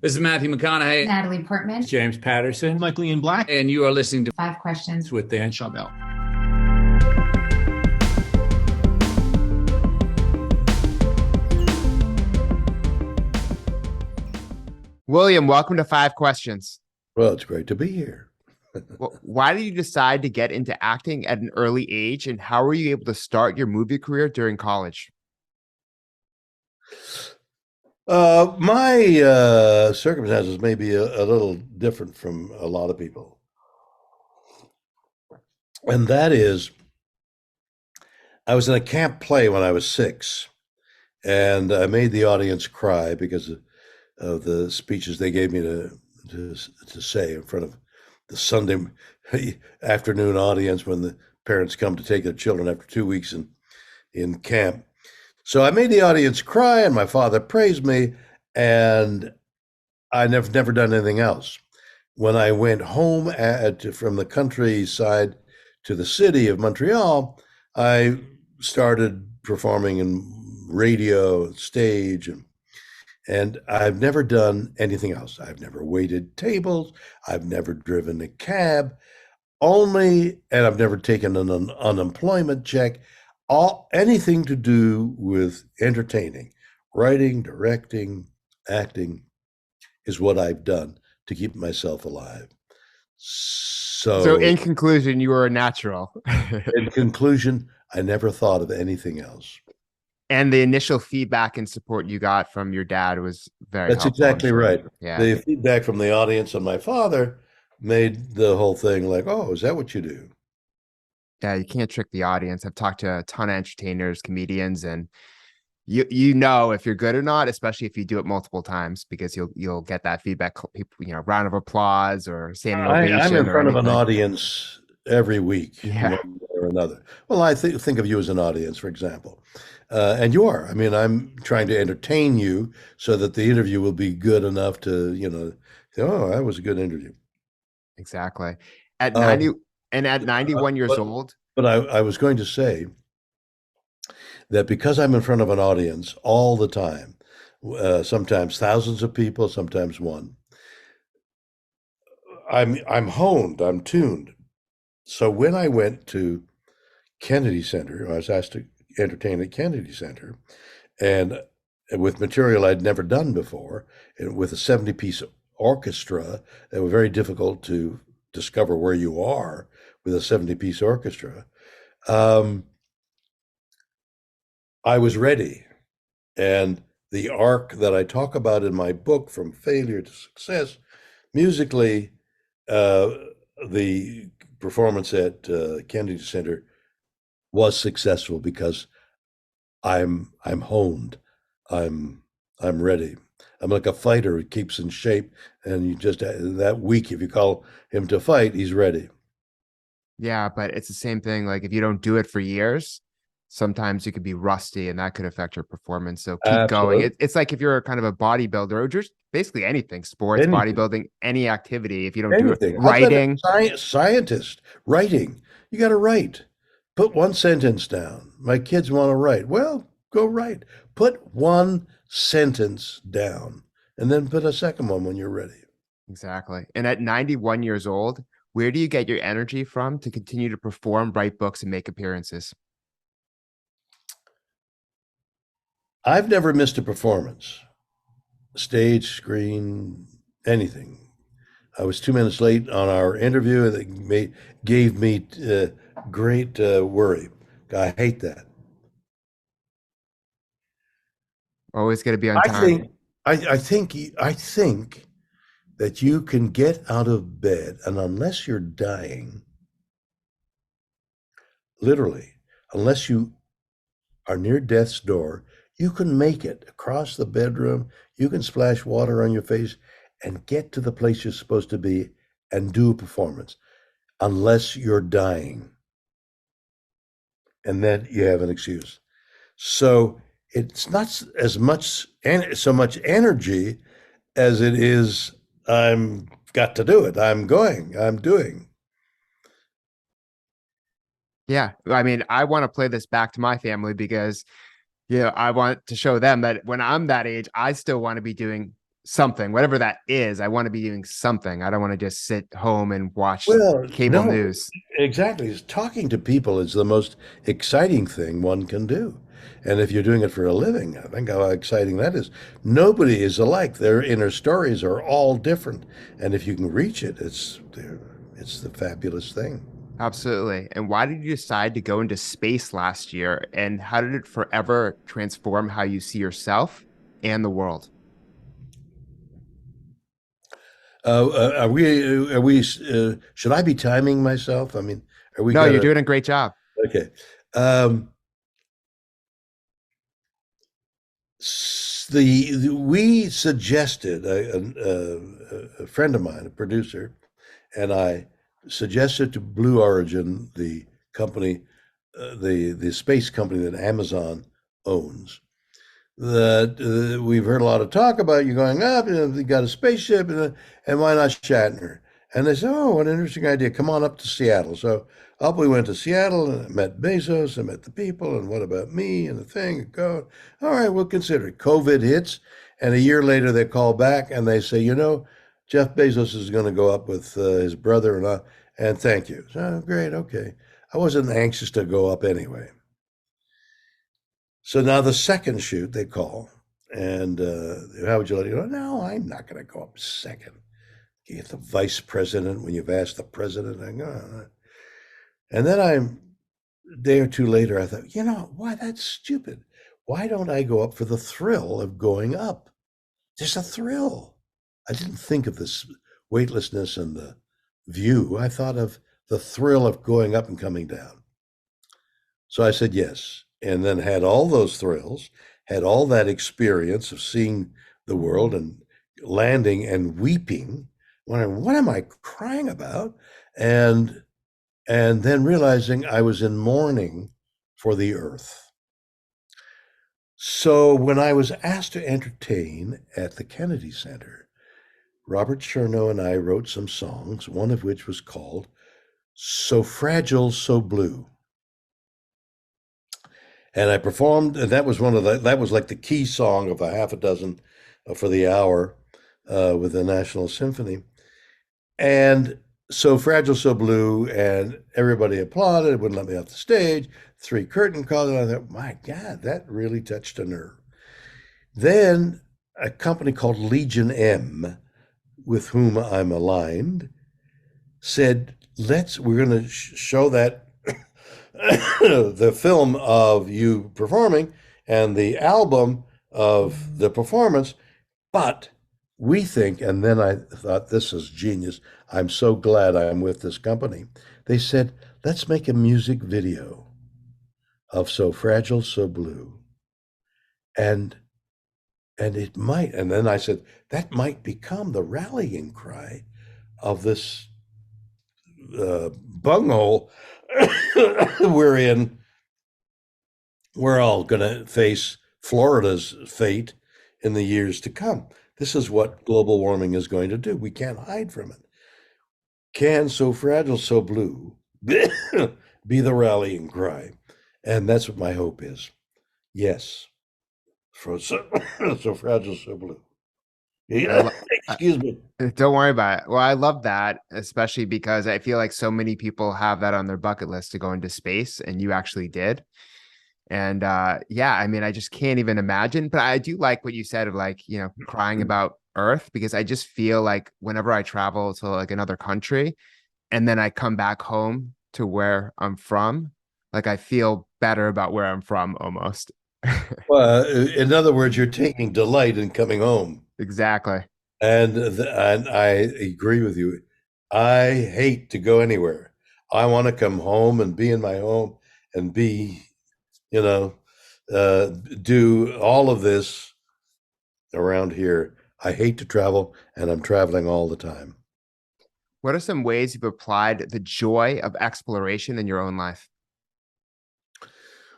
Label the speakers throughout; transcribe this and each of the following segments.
Speaker 1: This is Matthew McConaughey,
Speaker 2: Natalie Portman.
Speaker 3: James Patterson,
Speaker 4: Michael Ian Black,
Speaker 1: and you are listening to
Speaker 2: Five questions
Speaker 3: with Dan
Speaker 4: Schawbel.
Speaker 5: William, welcome to Five Questions.
Speaker 6: Well, it's great to be here.
Speaker 5: Well, why did you decide to get into acting at an early age, and how were you able to start your movie career during college?
Speaker 6: My circumstances may be a little different from a lot of people. And that is, I was in a camp play when I was 6, and I made the audience cry because of the speeches they gave me to say in front of the Sunday afternoon audience when the parents come to take their children after 2 weeks in camp. So I made the audience cry, and my father praised me, and I never done anything else. When I went home from the countryside to the city of Montreal, I started performing in radio, stage, and I've never done anything else. I've never waited tables. I've never driven a cab, and I've never taken an unemployment check. Anything to do with entertaining, writing, directing, acting is what I've done to keep myself alive.
Speaker 5: So in conclusion, you were a natural.
Speaker 6: In conclusion, I never thought of anything else.
Speaker 5: And the initial feedback and support you got from your dad was very
Speaker 6: That's
Speaker 5: helpful,
Speaker 6: exactly right.
Speaker 5: Yeah.
Speaker 6: The feedback from the audience and my father made the whole thing like, oh, is that what you do?
Speaker 5: Yeah, you can't trick the audience. I've talked to a ton of entertainers, comedians, and you know if you're good or not, especially if you do it multiple times, because you'll get that feedback, round of applause or standing ovation.
Speaker 6: I'm in front of an
Speaker 5: anything.
Speaker 6: audience every week,
Speaker 5: Yeah.
Speaker 6: one way or another. Well, I think of you as an audience, for example, and you are. I mean, I'm trying to entertain you so that the interview will be good enough to, say, oh, that was a good interview.
Speaker 5: Exactly. At 91 years old.
Speaker 6: But I was going to say that because I'm in front of an audience all the time, sometimes thousands of people, sometimes one, I'm honed, I'm tuned. So when I went to Kennedy Center, I was asked to entertain at Kennedy Center, and with material I'd never done before, and with a 70-piece orchestra, that were very difficult to discover where you are with a 70-piece orchestra. I was ready. And the arc that I talk about in my book, From Failure to Success, musically, the performance at Kennedy Center was successful because I'm honed. I'm ready. I'm like a fighter who keeps in shape, and you just that week, if you call him to fight, he's ready.
Speaker 5: Yeah, but it's the same thing. Like if you don't do it for years, sometimes you could be rusty, and that could affect your performance. So keep going. It's like if you're kind of a bodybuilder or just basically anything, sports, bodybuilding, any activity. If you don't do it, writing,
Speaker 6: scientist, writing, you got to write. Put one sentence down. My kids want to write. Well, go write. Put one sentence down, and then put a second one when you're ready.
Speaker 5: Exactly. And at 91 years old, where do you get your energy from to continue to perform, write books, and make appearances?
Speaker 6: I've never missed a performance, stage, screen, anything. I was 2 minutes late on our interview, and it gave me great worry. I hate that.
Speaker 5: Always got to be on time.
Speaker 6: I think that you can get out of bed, and unless you're dying, literally, unless you are near death's door, you can make it across the bedroom. You can splash water on your face and get to the place you're supposed to be and do a performance, unless you're dying. And then you have an excuse. So it's not so much energy as it is, I'm got to do it. I'm doing.
Speaker 5: Yeah. I mean, I want to play this back to my family because, I want to show them that when I'm that age, I still want to be doing something, whatever that is. I want to be doing something. I don't want to just sit home and watch
Speaker 6: Well,
Speaker 5: cable
Speaker 6: no,
Speaker 5: news.
Speaker 6: exactly. Talking to people is the most exciting thing one can do. And if you're doing it for a living, I think how exciting that is. Nobody is alike. Their inner stories are all different. And if you can reach it, it's the fabulous thing.
Speaker 5: Absolutely. And why did you decide to go into space last year? And how did it forever transform how you see yourself and the world?
Speaker 6: Should I be timing myself? I mean, are we
Speaker 5: No, you're
Speaker 6: gonna,
Speaker 5: doing a great job.
Speaker 6: okay. Um, we suggested a friend of mine, a producer, and I suggested to Blue Origin, the company, the space company that Amazon owns, that we've heard a lot of talk about you going up, you got a spaceship, and why not Shatner? And they said, oh, what an interesting idea. Come on up to Seattle. So up we went to Seattle and I met Bezos and met the people. And what about me and the thing? Go, all right, we'll consider it. COVID hits. And a year later, they call back and they say, Jeff Bezos is going to go up with his brother and thank you. So great. Okay. I wasn't anxious to go up anyway. So now the second shoot they call, and how would you like to go? No, I'm not going to go up second. You get the vice president when you've asked the president. I go, and then a day or two later, I thought, why that's stupid. Why don't I go up for the thrill of going up? There's a thrill. I didn't think of this weightlessness and the view. I thought of the thrill of going up and coming down. So I said yes, and then had all those thrills, had all that experience of seeing the world and landing and weeping. Wondering, what am I crying about? And then realizing I was in mourning for the earth. So when I was asked to entertain at the Kennedy Center, Robert Chernow and I wrote some songs, one of which was called So Fragile, So Blue. And I performed, and that was that was like the key song of a half a dozen for the hour with the National Symphony. And So Fragile, So Blue, and everybody applauded, wouldn't let me off the stage. 3 curtain calls, and I thought, my God, that really touched a nerve. Then a company called Legion M, with whom I'm aligned, said, we're going to show that the film of you performing and the album of the performance, but we think, and then I thought, this is genius. I'm so glad I'm with this company. They said, let's make a music video of So Fragile, So Blue. And it might, and then I said, that might become the rallying cry of this bunghole we're in. We're all going to face Florida's fate in the years to come. This is what global warming is going to do. We can't hide from it. Can So Fragile, So Blue be the rallying cry? And that's what my hope is. Yes. So Fragile, So Blue. Yeah. Excuse me.
Speaker 5: Don't worry about it. Well, I love that, especially because I feel like so many people have that on their bucket list to go into space, and you actually did. And yeah, I mean, I just can't even imagine. But I do like what you said of like, crying about Earth, because I just feel like whenever I travel to like another country and then I come back home to where I'm from, like I feel better about where I'm from almost.
Speaker 6: Well, in other words, you're taking delight in coming home.
Speaker 5: Exactly.
Speaker 6: And I agree with you. I hate to go anywhere. I want to come home and be in my home and be, you know, do all of this around here. I hate to travel, and I'm traveling all the time.
Speaker 5: What are some ways you've applied the joy of exploration in your own life?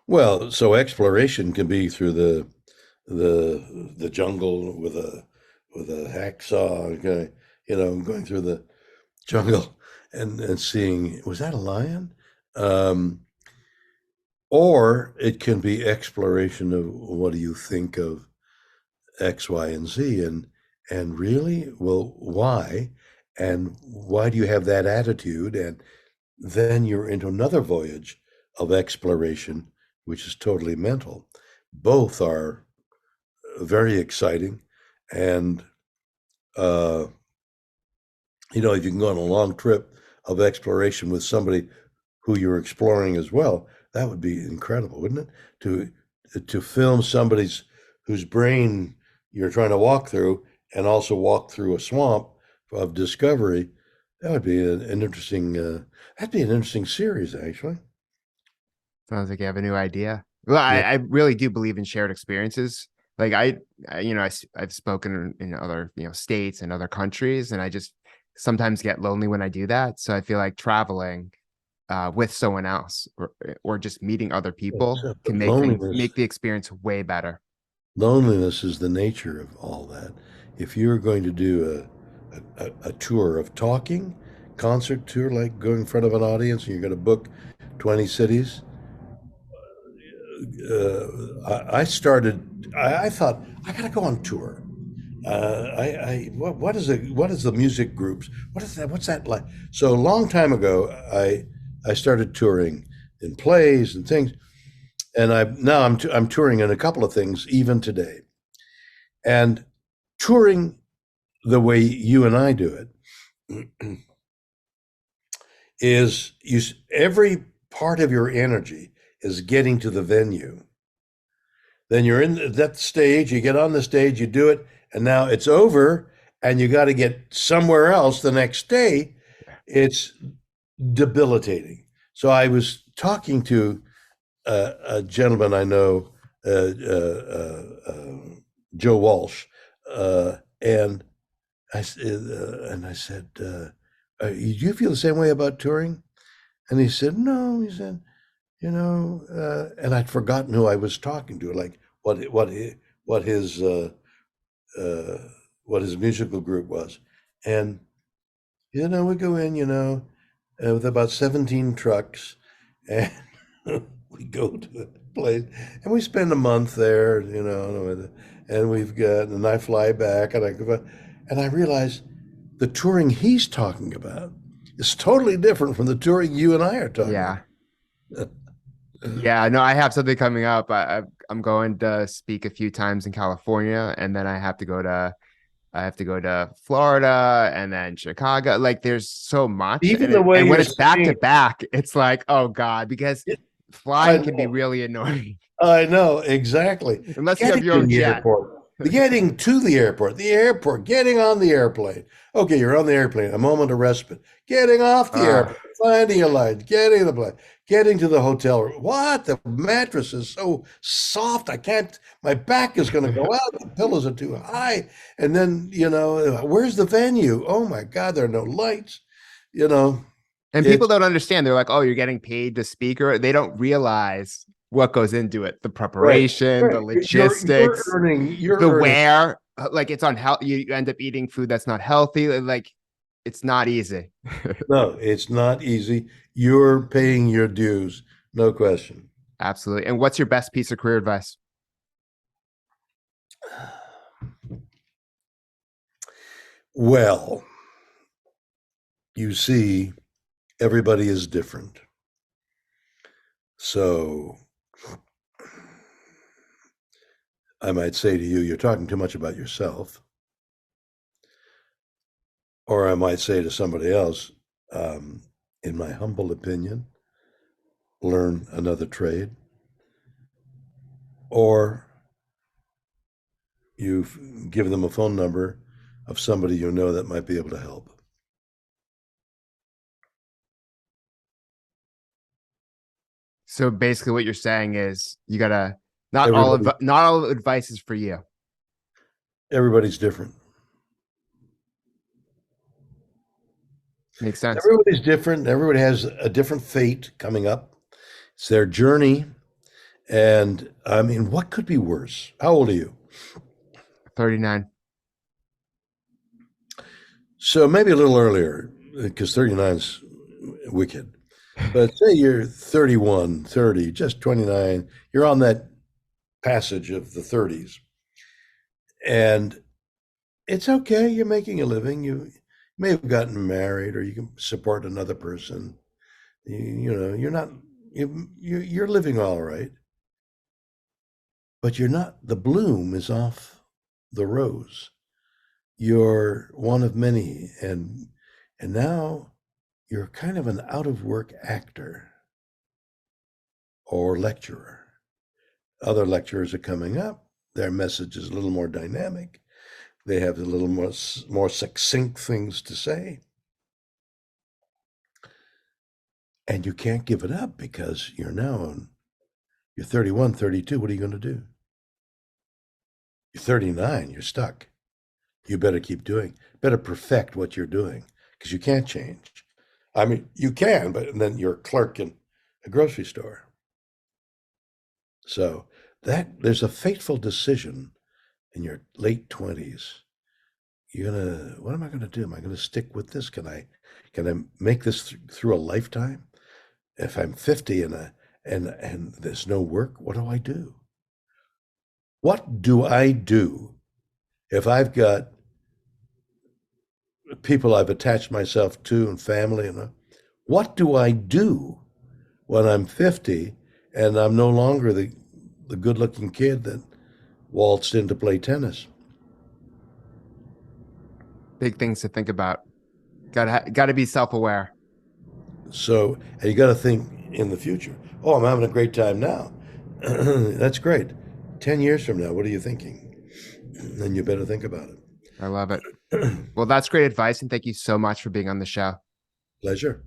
Speaker 6: Well, so exploration can be through the jungle with a hacksaw, going through the jungle and seeing, was that a lion? Um, or it can be exploration of what do you think of X, Y, and Z, And really? Well, why? And why do you have that attitude? And then you're into another voyage of exploration, which is totally mental. Both are very exciting. And, uh, if you can go on a long trip of exploration with somebody who you're exploring as well, that would be incredible, wouldn't it? To film somebody's whose brain you're trying to walk through and also walk through a swamp of discovery, that would be an interesting that'd be an interesting series, actually.
Speaker 5: Sounds like you have a new idea. Well,
Speaker 6: Yeah.
Speaker 5: I really do believe in shared experiences. Like I've spoken in other, states and other countries, and I just sometimes get lonely when I do that. So I feel like traveling with someone else or just meeting other people
Speaker 6: But
Speaker 5: can make the experience way better.
Speaker 6: loneliness is the nature of all that. If you're going to do a tour of talking, concert tour, like going in front of an audience, and you're going to book 20 cities, I thought I got to go on tour. What is the music groups? What is that? What's that like? So a long time ago, I started touring in plays and things, and I'm touring in a couple of things even today, and touring the way you and I do it is every part of your energy is getting to the venue. Then you're in that stage, you get on the stage, you do it, and now it's over, and you got to get somewhere else the next day. It's debilitating. So I was talking to a gentleman I know, Joe Walsh, and I said, "Do you feel the same way about touring?" And he said, "No." He said, and I'd forgotten who I was talking to, like what his uh, what his musical group was, and we go in, with about 17 trucks, and we go to a place, and we spend a month there, and and I fly back, and I realize the touring he's talking about is totally different from the touring you and I are talking
Speaker 5: Yeah.
Speaker 6: about.
Speaker 5: Yeah, no, I have something coming up. I'm going to speak a few times in California, and then I have to go to Florida and then Chicago. Like there's so much.
Speaker 6: Even
Speaker 5: And
Speaker 6: the way
Speaker 5: when
Speaker 6: you're
Speaker 5: it's back to
Speaker 6: saying
Speaker 5: back, it's like, oh God, because
Speaker 6: it, I
Speaker 5: flying can be
Speaker 6: know.
Speaker 5: really annoying
Speaker 6: I know exactly.
Speaker 5: unless you have
Speaker 6: Getting
Speaker 5: your
Speaker 6: to
Speaker 5: own
Speaker 6: the
Speaker 5: jet.
Speaker 6: airport, getting to the airport, getting on the airplane. Okay, you're on the airplane, a moment of respite. Getting off the
Speaker 5: Uh,
Speaker 6: airplane, finding a line, getting the plane, getting to the hotel room. What? The mattress is so soft. I can't, my back is going to go out. The pillows are too high. And then, where's the venue? Oh my God, there are no lights. You know,
Speaker 5: and people
Speaker 6: it's
Speaker 5: don't understand. They're like, oh, you're getting paid to speak, or they don't realize what goes into it, the
Speaker 6: right,
Speaker 5: preparation, the
Speaker 6: right. You're
Speaker 5: logistics,
Speaker 6: earning, you're
Speaker 5: the
Speaker 6: earning.
Speaker 5: where, like it's unhealthy. You end up eating food that's not healthy. Like it's not easy.
Speaker 6: No, it's not easy. You're paying your dues, no question.
Speaker 5: Absolutely. And what's your best piece of career advice?
Speaker 6: Well, you see, everybody is different. So I might say to you, you're talking too much about yourself. Or I might say to somebody else, in my humble opinion, learn another trade. Or you give them a phone number of somebody you know that might be able to help.
Speaker 5: So basically what you're saying is you gotta
Speaker 6: Everybody,
Speaker 5: not all advice is for you.
Speaker 6: everybody's different.
Speaker 5: Makes sense.
Speaker 6: Everybody's different. Everybody has a different fate coming up. It's their journey. And I mean, what could be worse? How old are you?
Speaker 5: 39.
Speaker 6: So maybe a little earlier, because 39 is wicked. But say you're 31, 30, just 29, you're on that passage of the 30s. And it's okay. You're making a living. You may have gotten married, or you can support another person. You know, you're not you're living all right, but you're not. The bloom is off the rose. You're one of many, and now you're kind of an out of work actor or lecturer. Other lecturers are coming up. Their message is a little more dynamic. They have a little more succinct things to say. And you can't give it up because you're 31, 32. What are you going to do? You're 39, you're stuck. You better keep doing, better perfect what you're doing because you can't change. I mean, you can, but then you're a clerk in a grocery store. So that there's a fateful decision in your late 20s. What am I gonna do? Am I gonna stick with this? Can I make this through a lifetime? If I'm 50 and there's no work, what do I do? What do I do if I've got people I've attached myself to and family what do I do when I'm 50 and I'm no longer the good-looking kid that waltzed in to play tennis?
Speaker 5: Big things to think about. Gotta be self-aware.
Speaker 6: So, and you got to think in the future. Oh, I'm having a great time now. That's great. 10 years from now, what are you thinking? Then you better think about
Speaker 5: I love it. Well, that's great advice, and thank you so much for being on the show.
Speaker 6: Pleasure.